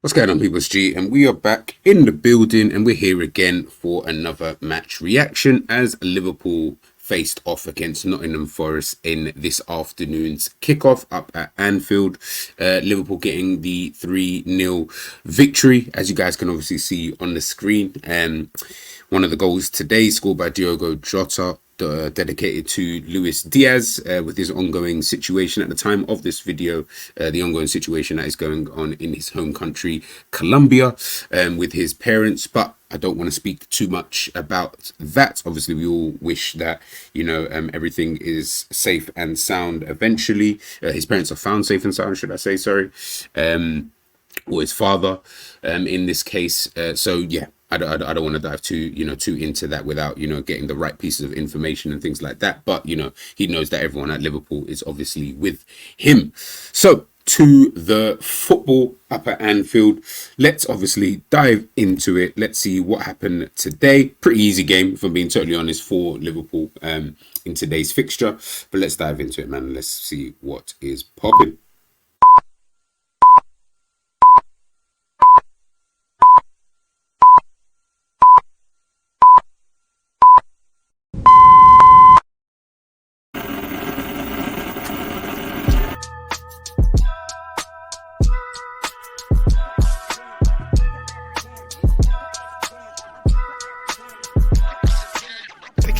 What's going on, people's G? And we are back in the building, and we're here again for another match reaction as Liverpool faced off against Nottingham Forest in this afternoon's kickoff up at Anfield. Liverpool getting the 3-0 victory, as you guys can obviously see on the screen. One of the goals today scored by Diogo Jota, dedicated to Luis Diaz with his ongoing situation at the time of this video, the ongoing situation that is going on in his home country, Colombia, with his parents. But I don't want to speak too much about that. Obviously, we all wish that, everything is safe and sound eventually. His parents are found safe and sound, should I say, sorry. Or his father, in this case. So yeah, I don't want to dive too into that without getting the right pieces of information and things like that. But he knows that everyone at Liverpool is obviously with him. So to the football up at Anfield, let's obviously dive into it. Let's see what happened today. Pretty easy game, if I'm being totally honest, for Liverpool in today's fixture. But let's dive into it, man. Let's see what is popping.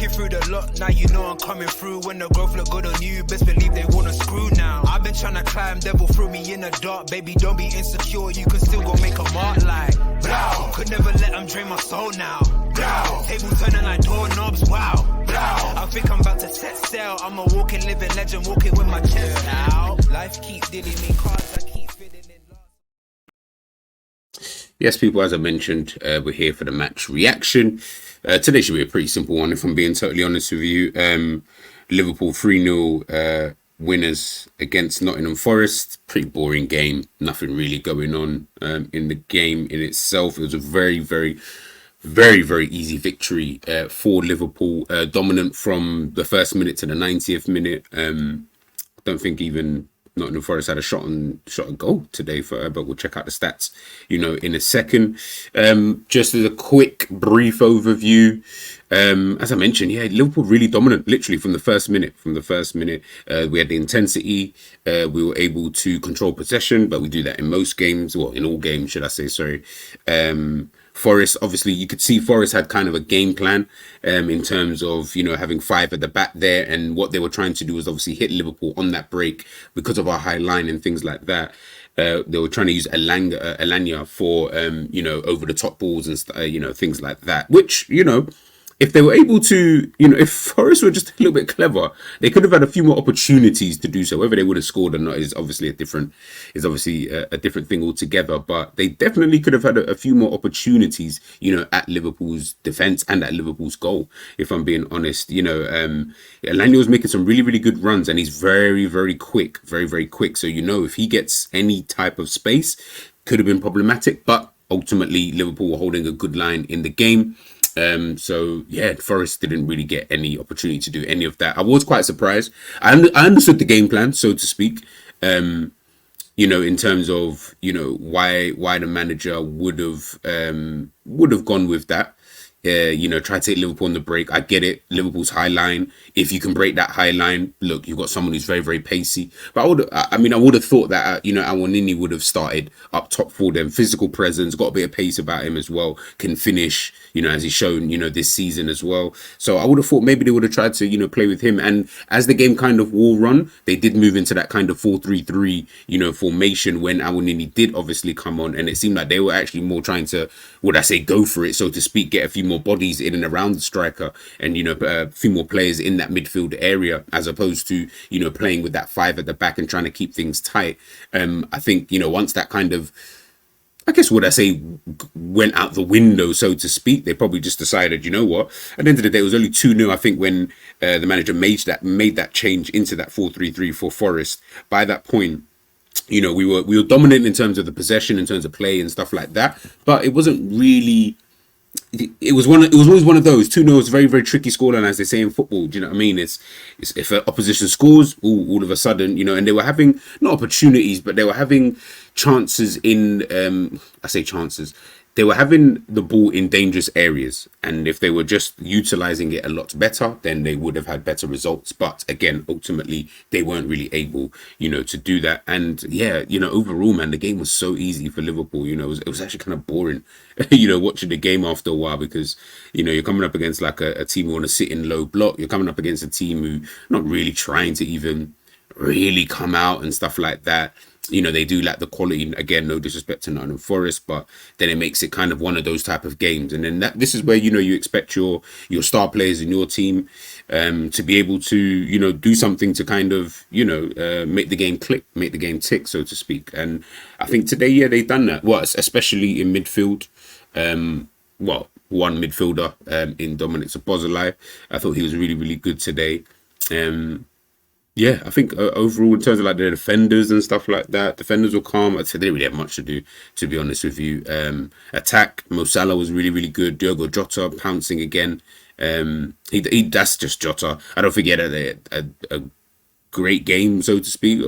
Through the lot, now you know I'm coming through. When the growth look good on you, best believe they wanna screw now. I've been trying to climb, devil threw me in the dark. Baby, don't be insecure, you can still go make a mark like blow. Could never let them drain my soul now. Blow. Table turning like doorknobs, wow. Blow. I think I'm about to set sail. I'm a walking, living legend, walking with my chest out. Life keeps dealing me cards, I keep feeling it. Yes, people, as I mentioned, we're here for the match reaction. Today should be a pretty simple one, if I'm being totally honest with you. Liverpool 3-0 winners against Nottingham Forest. Pretty boring game. Nothing really going on in the game in itself. It was a very, very, very, very easy victory for Liverpool. Dominant from the first minute to the 90th minute. I don't think even Nottingham Forest had a shot on goal today but we'll check out the stats, in a second. Just as a quick, brief overview, as I mentioned, yeah, Liverpool really dominant, literally from the first minute. We had the intensity. We were able to control possession, but we do that in most games, well, in all games, should I say? Sorry. Forest, obviously, you could see Forest had kind of a game plan in terms of, having five at the back there. And what they were trying to do was obviously hit Liverpool on that break because of our high line and things like that. They were trying to use Alanya for, over the top balls and, things like that, which, if they were able to, if Forest were just a little bit clever, they could have had a few more opportunities to do so. Whether they would have scored or not is obviously a different thing altogether. But they definitely could have had a few more opportunities, at Liverpool's defense and at Liverpool's goal. If I'm being honest, Alanya was making some really, really good runs, and he's very, very quick, very, very quick. So if he gets any type of space, could have been problematic. But ultimately, Liverpool were holding a good line in the game. So yeah, Forest didn't really get any opportunity to do any of that. I was quite surprised. I understood the game plan, so to speak. In terms of why the manager would have gone with that. Try to take Liverpool on the break. I get it. Liverpool's high line. If you can break that high line, look, you've got someone who's very, very pacey. But I would have thought that, Awonini would have started up top for them. Physical presence, got a bit of pace about him as well. Can finish, as he's shown, this season as well. So I would have thought maybe they would have tried to, play with him. And as the game kind of wore on, they did move into that kind of 4-3-3, formation when Awonini did obviously come on. And it seemed like they were actually more trying to, go for it, so to speak, get a few more bodies in and around the striker and a few more players in that midfield area, as opposed to playing with that five at the back and trying to keep things tight. I think once that kind of, I guess went out the window, so to speak, they probably just decided, what, at the end of the day, it was only 2-0, I think, when the manager made that change into that 4-3-3 for Forest. By that point, we were dominant in terms of the possession, in terms of play and stuff like that, but it wasn't really. It was always one of those 2-0 is a very, very tricky scoreline, as they say in football. Do you know what I mean? It's if an opposition scores, all of a sudden, and they were having not opportunities, but they were having chances in, I say chances, they were having the ball in dangerous areas, and if they were just utilizing it a lot better, then they would have had better results. But again, ultimately, they weren't really able, to do that. And yeah, overall, man, the game was so easy for Liverpool. It was actually kind of boring, watching the game after a while, because you're coming up against like a team who want to sit in low block. You're coming up against a team who not really trying to even really come out and stuff like that. They do lack the quality. Again, no disrespect to Nottingham Forest, but then it makes it kind of one of those type of games. And then this is where you expect your star players in your team to be able to do something to kind of make the game click, make the game tick, so to speak. And I think today, yeah, they've done that. Well, especially in midfield. One midfielder in Dominic Szoboszlai. I thought he was really, really good today. Yeah, I think overall, in terms of like the defenders and stuff like that, defenders were calm. I'd say they didn't really have much to do, to be honest with you. Attack, Mo Salah was really, really good. Diogo Jota pouncing again. That's just Jota. I don't think he had a great game, so to speak.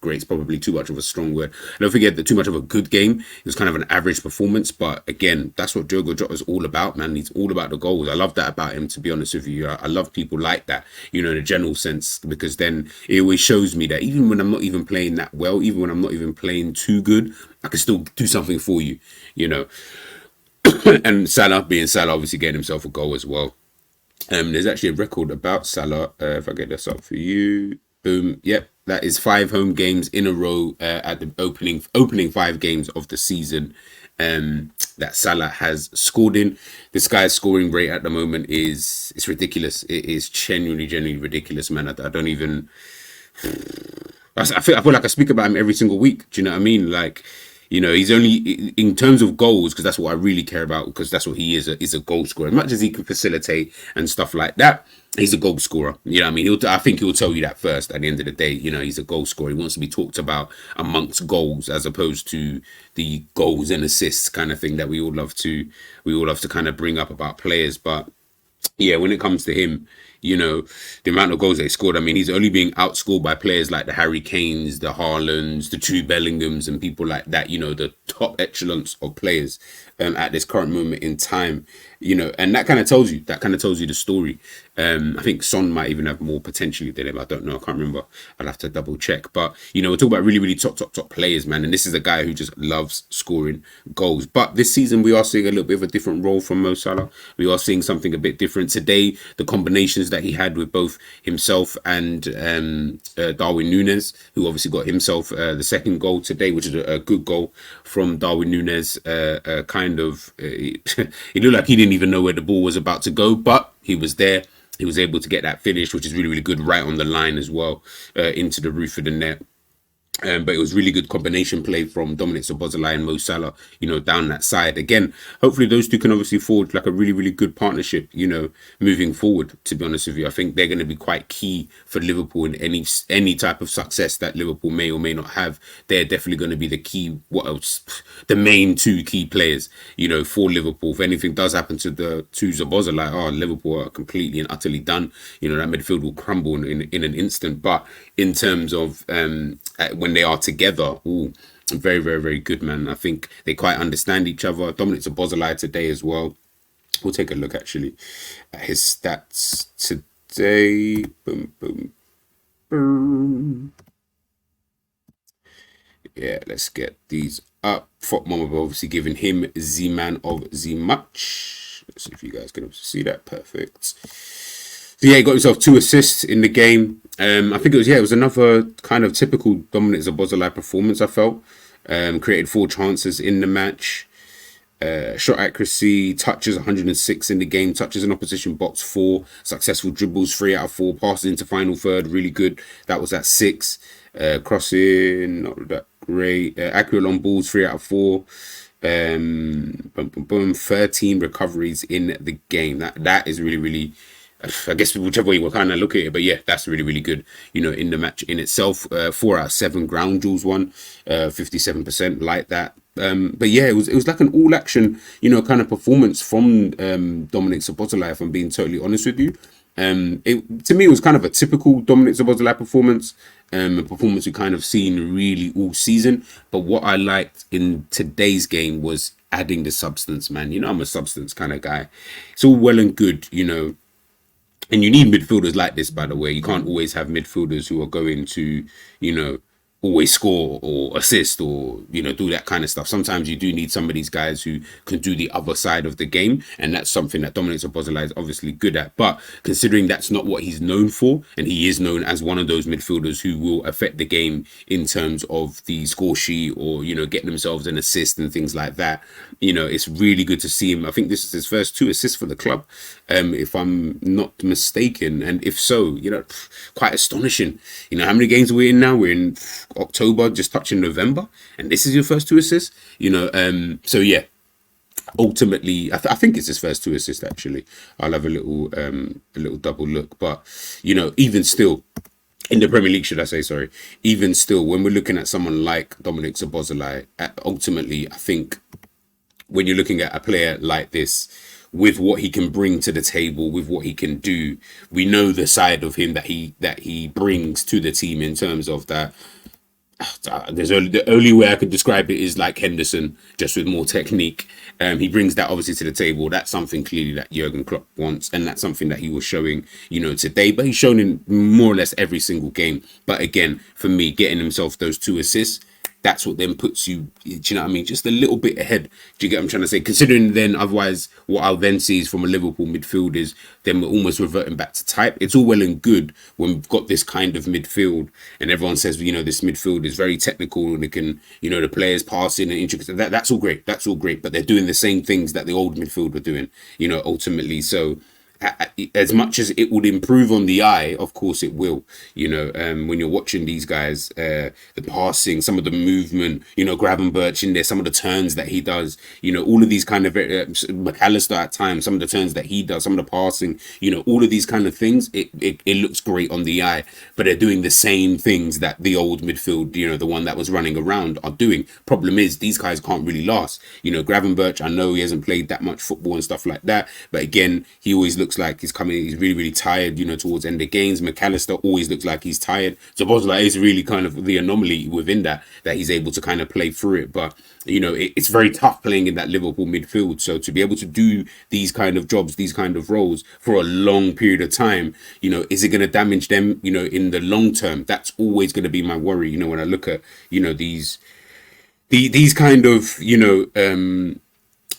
Great's probably too much of a strong word. I don't think he had too much of a good game. It was kind of an average performance, but again, that's what Diogo Jota is all about, man. He's all about the goals. I love that about him, to be honest with you. I love people like that, in a general sense, because then it always shows me that even when I'm not even playing that well, even when I'm not even playing too good, I can still do something for you, And Salah, being Salah, obviously getting himself a goal as well. There's actually a record about Salah. If I get this up for you, boom. Yep, that is 5 home games in a row at the opening 5 games of the season that Salah has scored in. This guy's scoring rate at the moment it's ridiculous. It is genuinely ridiculous, man. I don't even. I feel like I speak about him every single week. Do you know what I mean? Like, he's only in terms of goals, because that's what I really care about, because that's what he is. Is a goal scorer. As much as he can facilitate and stuff like that, he's a goal scorer. You know what I mean? I think he'll tell you that first. At the end of the day, he's a goal scorer. He wants to be talked about amongst goals, as opposed to the goals and assists kind of thing that we all love to kind of bring up about players. But yeah, when it comes to him, the amount of goals they scored, I mean, he's only being outscored by players like the Harry Kanes, the Haalands, the Jude Bellinghams, and people like that, the top echelons of players at this current moment in time, and that kind of tells you the story. I think Son might even have more potentially than him. I don't know. I can't remember. I'll have to double check. But, we're talking about really, really top players, man. And this is a guy who just loves scoring goals. But this season, we are seeing a little bit of a different role from Mo Salah. We are seeing something a bit different. Today, the combinations that he had with both himself and Darwin Núñez, who obviously got himself the second goal today, which is a good goal from Darwin Núñez. He looked like he didn't even know where the ball was about to go, but he was there. He was able to get that finish, which is really, really good, right on the line as well, into the roof of the net. But it was really good combination play from Dominic Szoboszlai and Mo Salah, down that side. Again, hopefully those two can obviously forge like a really, really good partnership, moving forward, to be honest with you. I think they're going to be quite key for Liverpool in any type of success that Liverpool may or may not have. They're definitely going to be the key, the main 2 key players, for Liverpool. If anything does happen to Szoboszlai, Liverpool are completely and utterly done. That midfield will crumble in an instant. But in terms of when they are together, very, very, very good, man. I think they quite understand each other. Dominic Szoboszlai today as well. We'll take a look actually at his stats today. Boom, boom, boom. Yeah, let's get these up. Fotmom have obviously given him the man of the match. Let's see if you guys can see that. Perfect. So yeah, he got himself 2 assists in the game. I think it was another kind of typical Dominic Szoboszlai performance, I felt. Created 4 chances in the match. Shot accuracy, touches 106 in the game, touches in opposition box 4, successful dribbles 3 out of 4, passes into final third, really good. That was at 6. Crossing, not that great. Accurate on balls 3 out of 4. 13 recoveries in the game. That is really, really, I guess whichever way we'll kind of look at it, but yeah, that's really, really good, in the match in itself. 4 out of 7 ground duels won, 57%, like that. But yeah, it was like an all action, kind of performance from Dominic Szoboszlai, if I'm being totally honest with you. To me, it was kind of a typical Dominic Szoboszlai performance, a performance we kind of seen really all season. But what I liked in today's game was adding the substance, man. You know, I'm a substance kind of guy. It's all well and good, you know, and you need midfielders like this, by the way. You can't always have midfielders who are going to, you know, always score or assist or, you know, do that kind of stuff. Sometimes you do need some of these guys who can do the other side of the game. And that's something that Dominic Szoboszlai is obviously good at. But considering that's not what he's known for, and he is known as one of those midfielders who will affect the game in terms of the score sheet or, you know, getting themselves an assist and things like that, you know, it's really good to see him. I think this is his first 2 assists for the club, if I'm not mistaken. And if so, you know, quite astonishing. You know, how many games are we in now? We're in October, just touching November, and this is your first 2 assists, you know. So yeah, ultimately I think it's his first 2 assists. Actually, I'll have a little double look, but you know, even still in the Premier League, should I say, sorry, even still, when we're looking at someone like Dominic Szoboszlai, ultimately I think when you're looking at a player like this, with what he can bring to the table, with what he can do, we know the side of him that he brings to the team in terms of that. The only way I could describe it is like Henderson, just with more technique. He brings that obviously to the table. That's something clearly that Jurgen Klopp wants, and that's something that he was showing, you know, today. But he's shown in more or less every single game. But again, for me, getting himself those 2 assists, that's what then puts you, do you know what I mean, just a little bit ahead. Do you get what I'm trying to say? Considering then, otherwise, what I'll then see is from a Liverpool midfield is then we're almost reverting back to type. It's all well and good when we've got this kind of midfield and everyone says, you know, this midfield is very technical and it can, you know, the players passing and intricate. That's all great. That's all great. But they're doing the same things that the old midfield were doing, you know, ultimately. So as much as it would improve on the eye, of course it will, you know, when you're watching these guys, the passing, some of the movement, you know, Gravenberch in there, some of the turns that he does, you know, all of these kind of McAllister at times, some of the turns that he does, some of the passing, you know, all of these kind of things, it looks great on the eye, but they're doing the same things that the old midfield, you know, the one that was running around are doing. Problem is, these guys can't really last. You know, Gravenberch, I know he hasn't played that much football and stuff like that, but again, he always looks like he's really, really tired, you know, towards end of games. McAllister always looks like he's tired. So Szoboszlai is really kind of the anomaly within that he's able to kind of play through it. But, you know, it's very tough playing in that Liverpool midfield. So to be able to do these kind of jobs, these kind of roles for a long period of time, you know, is it going to damage them, you know, in the long term? That's always going to be my worry, you know, when I look at, you know, these kind of, you know,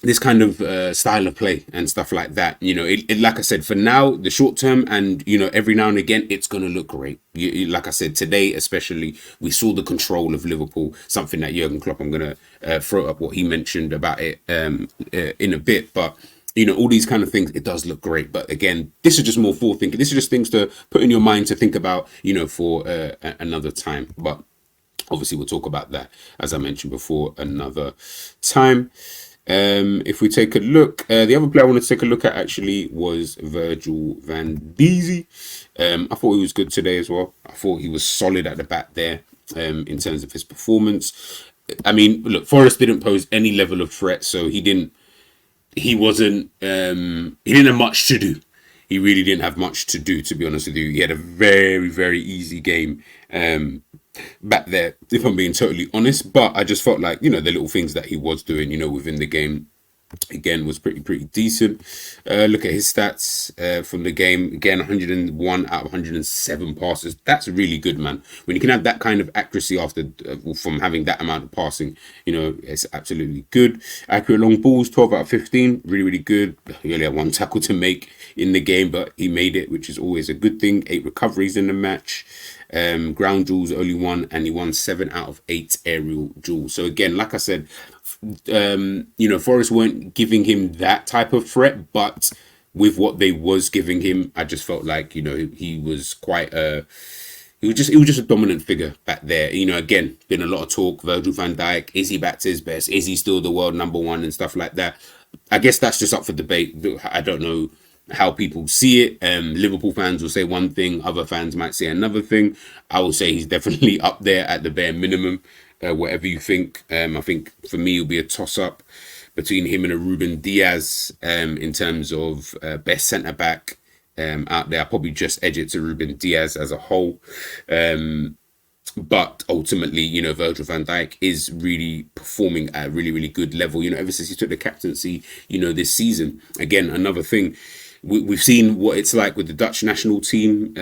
this kind of style of play and stuff like that, you know, it like I said, for now, the short term, and you know, every now and again, it's going to look great. Like I said, today especially, we saw the control of Liverpool, something that Jurgen Klopp, I'm going to throw up what he mentioned about it in a bit, but you know, all these kind of things, it does look great. But again, this is just more forward-thinking. This is just things to put in your mind to think about, you know, for another time. But obviously, we'll talk about that, as I mentioned before, another time. If we take a look, the other player I wanted to take a look at actually was Virgil van Dijk. I thought he was good today as well. I thought he was solid at the back there in terms of his performance. I mean, look, Forest didn't pose any level of threat, so he didn't have much to do. He really didn't have much to do, to be honest with you. He had a very, very easy game back there, if I'm being totally honest. But I just felt like, you know, the little things that he was doing, you know, within the game, again, was pretty decent. Look at his stats from the game. Again, 101 out of 107 passes. That's really good, man. When you can have that kind of accuracy after from having that amount of passing, you know, it's absolutely good. Accurate long balls, 12 out of 15. Really, really good. He only had 1 tackle to make in the game, but he made it, which is always a good thing. 8 recoveries in the match. Ground duels, only 1, and he won 7 out of 8 aerial duels. So again, like I said, you know, Forest weren't giving him that type of threat, but with what they was giving him, I just felt like, you know, he was quite he was just a dominant figure back there. You know, again, been a lot of talk. Virgil van Dijk, is he back to his best? Is he still the world #1 and stuff like that? I guess that's just up for debate. I don't know how people see it. Liverpool fans will say one thing, other fans might say another thing. I will say he's definitely up there at the bare minimum. Whatever you think, I think for me it'll be a toss-up between him and a Ruben Diaz in terms of best centre-back out there. I probably just edge it to Ruben Diaz as a whole. But ultimately, you know, Virgil van Dijk is really performing at a really, really good level, you know, ever since he took the captaincy, you know, this season. Again, another thing, we've seen what it's like with the Dutch national team,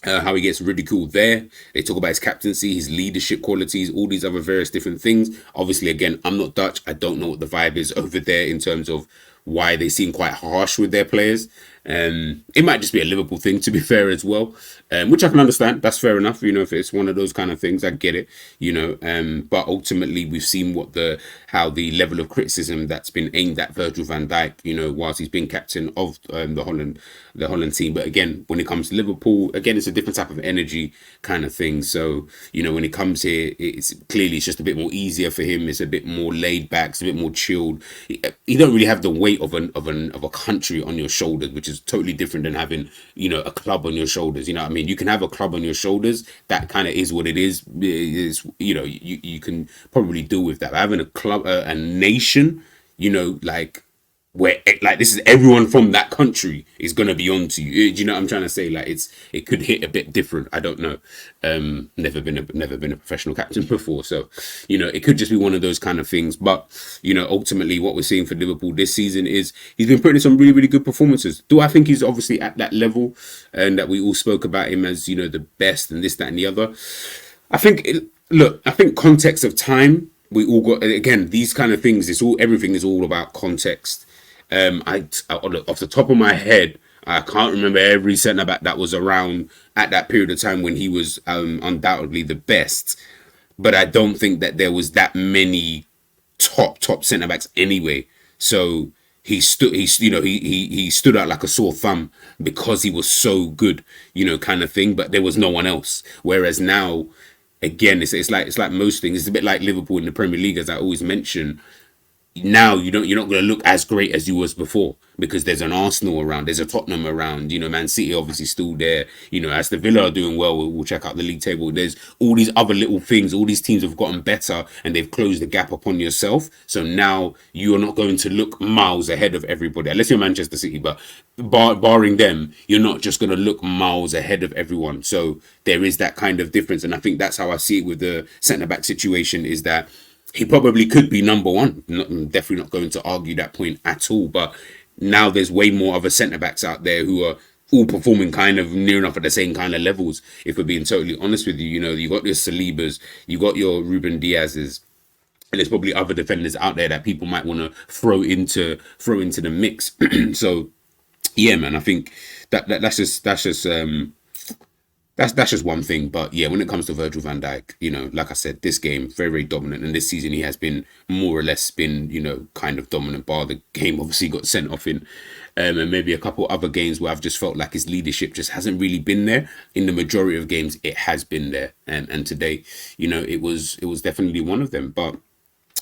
how he gets ridiculed there. They talk about his captaincy, his leadership qualities, all these other various different things. Obviously, again, I'm not Dutch. I don't know what the vibe is over there in terms of why they seem quite harsh with their players. It might just be a Liverpool thing, to be fair, as well, which I can understand. That's fair enough. You know, if it's one of those kind of things, I get it. You know, but ultimately, we've seen how the level of criticism that's been aimed at Virgil van Dijk, you know, whilst he's been captain of the Holland team. But again, when it comes to Liverpool, again, it's a different type of energy kind of thing. So, you know, when he comes here, it's just a bit more easier for him. It's a bit more laid back. It's a bit more chilled. You don't really have the weight of a country on your shoulders, which is totally different than having, you know, a club on your shoulders. You know what I mean? You can have a club on your shoulders. That kind of is what it is. You know, you can probably deal with that. But having a club, a nation, you know, like, where like this is everyone from that country is gonna be on to you. Do you know what I'm trying to say? Like it could hit a bit different. I don't know. Never been a professional captain before, so you know it could just be one of those kind of things. But you know, ultimately, what we're seeing for Liverpool this season is he's been putting in some really, really good performances. Do I think he's obviously at that level, and that we all spoke about him as, you know, the best and this, that, and the other? I think I think context of time. We all got, again, these kind of things. Everything is all about context. Off the top of my head, I can't remember every centre back that was around at that period of time when he was undoubtedly the best. But I don't think that there was that many top centre backs anyway. So he stood out like a sore thumb because he was so good, you know, kind of thing. But there was no one else. Whereas now, again, it's like most things. It's a bit like Liverpool in the Premier League, as I always mention. Now you're not going to look as great as you was before because there's an Arsenal around, there's a Tottenham around, you know, Man City obviously still there, you know, as the Villa are doing well, we'll check out the league table. There's all these other little things, all these teams have gotten better and they've closed the gap upon yourself. So now you're not going to look miles ahead of everybody, unless you're Manchester City, but barring them, you're not just going to look miles ahead of everyone. So there is that kind of difference. And I think that's how I see it with the centre-back situation, is that he probably could be number one. I'm definitely not going to argue that point at all. But now there's way more other centre-backs out there who are all performing kind of near enough at the same kind of levels, if we're being totally honest with you. You know, you got your Salibas, you got your Ruben Diaz's, and there's probably other defenders out there that people might want to throw into the mix. So, yeah, man, I think that's just one thing. But yeah, when it comes to Virgil van Dijk, you know, like I said, this game very, very dominant, and this season he has been more or less you know, kind of dominant, bar the game obviously got sent off in, and maybe a couple other games where I've just felt like his leadership just hasn't really been there. In the majority of games it has been there, and today, you know, it was definitely one of them. But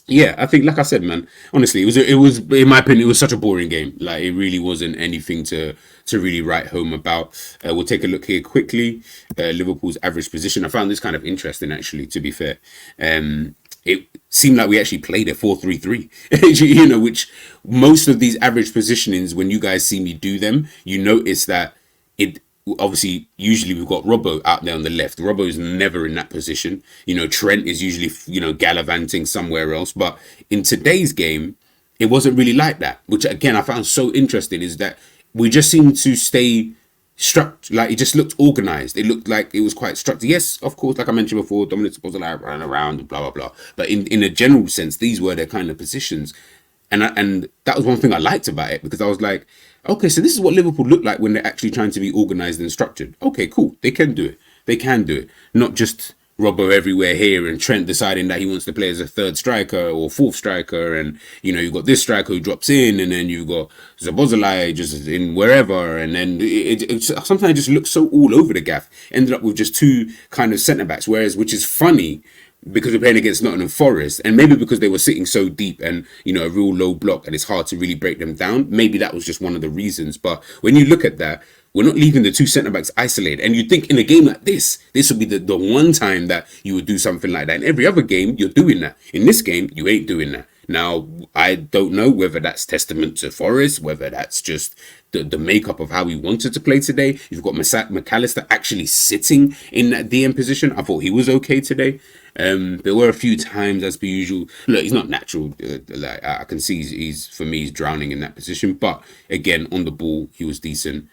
yeah, I think, like I said, man, honestly, it was in my opinion, it was such a boring game. Like, it really wasn't anything to really write home about. We'll take a look here quickly. Liverpool's average position. I found this kind of interesting, actually, to be fair. It seemed like we actually played a 4-3-3, you know, which most of these average positionings, when you guys see me do them, you notice that it obviously, usually we've got Robbo out there on the left. Robbo's never in that position. You know, Trent is usually, you know, gallivanting somewhere else. But in today's game, it wasn't really like that, which again, I found so interesting, is that we just seemed to stay structured. Like, it just looked organized. It looked like it was quite structured. Yes, of course, like I mentioned before, Dominic szoboszlai running around, blah, blah, blah. But in a general sense, these were their kind of positions. And that was one thing I liked about it, because I was like, okay, so this is what Liverpool look like when they're actually trying to be organised and structured. Okay, cool. They can do it. They can do it. Not just Robbo everywhere here and Trent deciding that he wants to play as a third striker or fourth striker. And, you know, you've got this striker who drops in, and then you've got szoboszlai just in wherever. And then it sometimes just looks so all over the gaff. Ended up with just two kind of centre-backs, which is funny, because we're playing against Nottingham Forest, and maybe because they were sitting so deep and, you know, a real low block, and it's hard to really break them down. Maybe that was just one of the reasons. But when you look at that, we're not leaving the two centre-backs isolated. And you'd think in a game like this would be the one time that you would do something like that. In every other game, you're doing that. In this game, you ain't doing that. Now, I don't know whether that's testament to Forest, whether that's just the makeup of how he wanted to play today. You've got McAllister actually sitting in that DM position. I thought he was okay today. There were a few times, as per usual. Look, he's not natural. Like I can see, he's for me, he's drowning in that position. But again, on the ball, he was decent.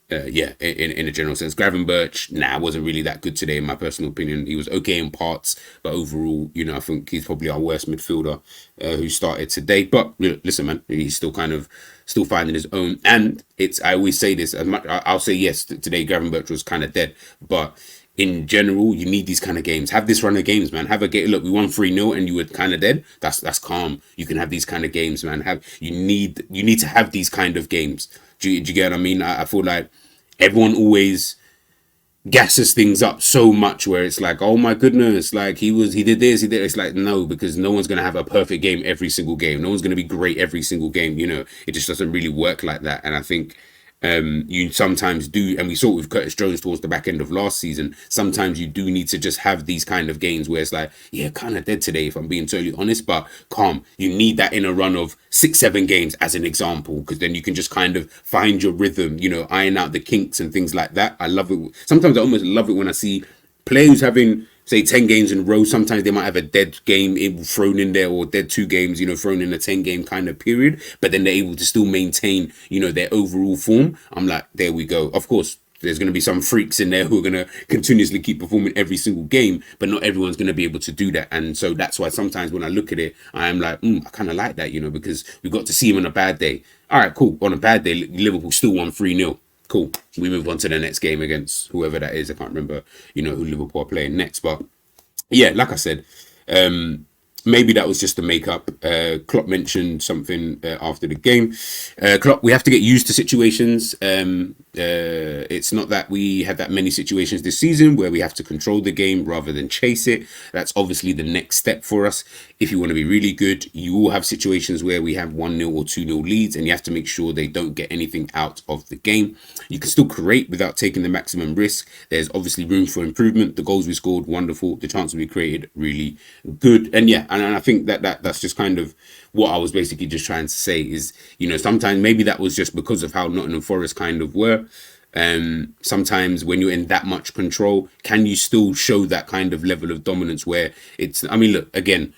Yeah, in a general sense. Gravenberch, wasn't really that good today, in my personal opinion. He was okay in parts, but overall, you know, I think he's probably our worst midfielder who started today. But you know, listen, man, he's still still finding his own. And I always say this, as much I'll say yes, today Gravenberch was kind of dead, but in general, you need these kind of games. Have this run of games, man. Have a game. Look, we won 3-0 and you were kind of dead. That's calm. You can have these kind of games, man. You need to have these kind of games. Do you get what I mean? I feel like everyone always gasses things up so much where it's like, oh my goodness, like he did this, he did. It's like, no, because no one's gonna have a perfect game every single game. No one's gonna be great every single game. You know, it just doesn't really work like that. And I think you sometimes do, and we saw it with Curtis Jones towards the back end of last season. Sometimes you do need to just have these kind of games where it's like, yeah, kind of dead today, if I'm being totally honest, but calm. You need that in a run of 6-7 games as an example, because then you can just kind of find your rhythm, you know, iron out the kinks and things like that. I love it. Sometimes I almost love it when I see players having, say, 10 games in a row. Sometimes they might have a dead game thrown in there, or dead 2 games, you know, thrown in a 10-game kind of period, but then they're able to still maintain, you know, their overall form. I'm like, there we go. Of course, there's going to be some freaks in there who are going to continuously keep performing every single game, but not everyone's going to be able to do that. And so that's why sometimes when I look at it, I am like, I kind of like that, you know, because we got to see him on a bad day. All right, cool. On a bad day, Liverpool still won 3-0. Cool. We move on to the next game against whoever that is. I can't remember, you know, who Liverpool are playing next. But yeah, like I said, maybe that was just the makeup. Klopp mentioned something after the game. Klopp, we have to get used to situations. It's not that we have that many situations this season where we have to control the game rather than chase it. That's obviously the next step for us. If you want to be really good, you will have situations where we have 1-0 or 2-0 leads, and you have to make sure they don't get anything out of the game. You can still create without taking the maximum risk. There's obviously room for improvement. The goals we scored, wonderful. The chances we created, really good. And yeah, and I think that's just kind of what I was basically just trying to say is, you know, sometimes maybe that was just because of how Nottingham Forest kind of were. Sometimes when you're in that much control, can you still show that kind of level of dominance where it's, I mean, look, again,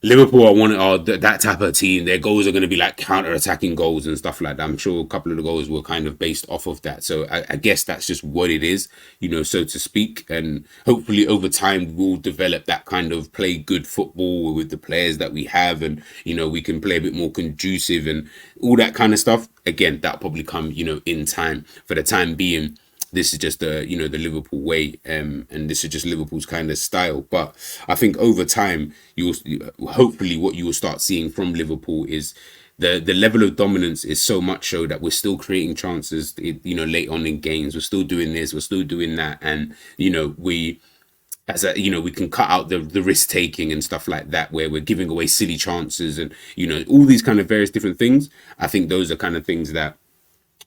Liverpool are that type of team. Their goals are going to be like counter-attacking goals and stuff like that. I'm sure a couple of the goals were kind of based off of that. So I guess that's just what it is, you know, so to speak. And hopefully over time we'll develop that kind of play good football with the players that we have, and you know, we can play a bit more conducive and all that kind of stuff. Again, that'll probably come, you know, in time. For the time being, this is just the Liverpool way, and this is just Liverpool's kind of style. But I think over time, hopefully what you will start seeing from Liverpool is the level of dominance is so much so that we're still creating chances, you know, late on in games. We're still doing this, we're still doing that, and you know, we can cut out the risk taking and stuff like that, where we're giving away silly chances and, you know, all these kind of various different things. I think those are kind of things that,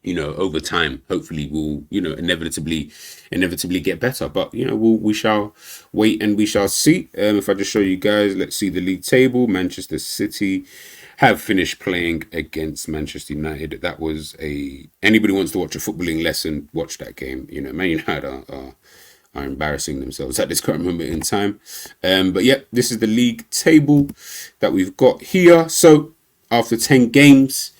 you know, over time, hopefully we'll, you know, inevitably get better. But, you know, we shall wait and we shall see. If I just show you guys, let's see the league table. Manchester City have finished playing against Manchester United. That was anybody wants to watch a footballing lesson, watch that game. You know, Man United are embarrassing themselves at this current moment in time. But yeah, this is the league table that we've got here. So after 10 games,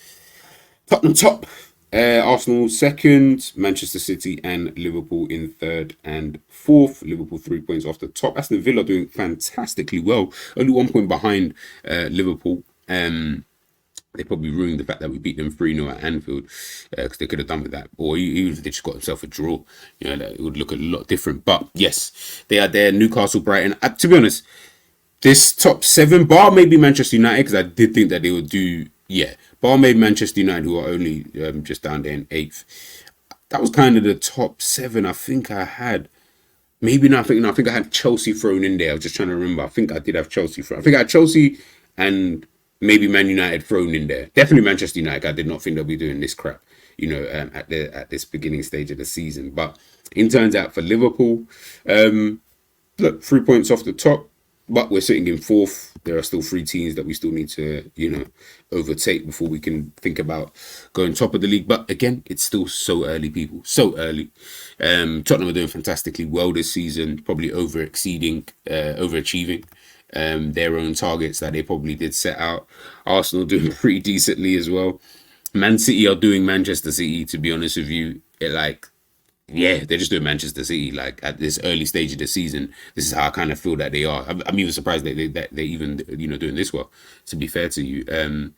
Tottenham top. Arsenal second, Manchester City and Liverpool in third and fourth. Liverpool 3 points off the top. Aston Villa doing fantastically well. Only 1 point behind Liverpool. They probably ruined the fact that we beat them 3-0 at Anfield, because they could have done with that. Or even if they just got themselves a draw, you know, that it would look a lot different. But yes, they are there. Newcastle, Brighton. To be honest, this top 7, bar maybe Manchester United, because I did think that they would do, bar maybe Manchester United, who are only just down there in 8th. That was kind of the top 7 I think I had. Maybe not. I think I had Chelsea thrown in there. I was just trying to remember. I think I did have Chelsea thrown. I think I had Chelsea and maybe Man United thrown in there. Definitely Manchester United. I did not think they'll be doing this crap, you know, at this beginning stage of the season. But it turns out for Liverpool, look, 3 points off the top. But we're sitting in fourth. There are still 3 teams that we still need to, overtake before we can think about going top of the league. But again, it's still so early, people. So early. Tottenham are doing fantastically well this season, probably overachieving their own targets that they probably did set out. Arsenal doing pretty decently as well. Man City are doing Manchester City, to be honest with you. They're just doing Manchester City. Like at this early stage of the season, this is how I kind of feel that they are. I'm even surprised that they even doing this well. To be fair to you,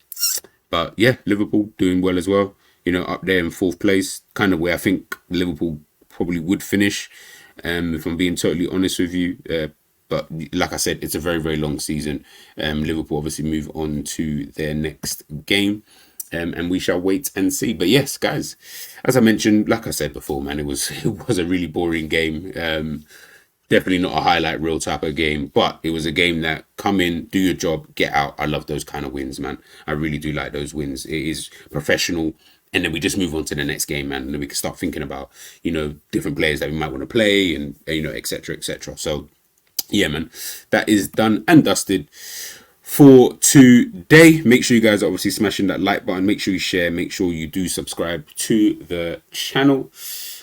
but yeah, Liverpool doing well as well. Up there in fourth place, kind of where I think Liverpool probably would finish. If I'm being totally honest with you, but like I said, it's a very, very long season. Liverpool obviously move on to their next game. And we shall wait and see. But yes, guys, as I mentioned, like I said before, man, it was a really boring game. Definitely not a highlight reel type of game, but it was a game that come in, do your job, get out. I love those kind of wins, man. I really do like those wins. It is professional. And then we just move on to the next game, man. And then we can start thinking about, different players that we might want to play and, et cetera, et cetera. So, yeah, man, that is done and dusted for today. Make sure you guys are obviously smashing that like button. Make sure you share. Make sure you do subscribe to the channel.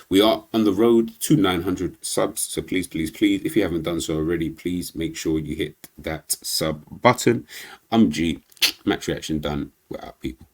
We are on the road to 900 subs. So please, please, please, if you haven't done so already, please make sure you hit that sub button. I'm G. Match reaction done. We're out, people.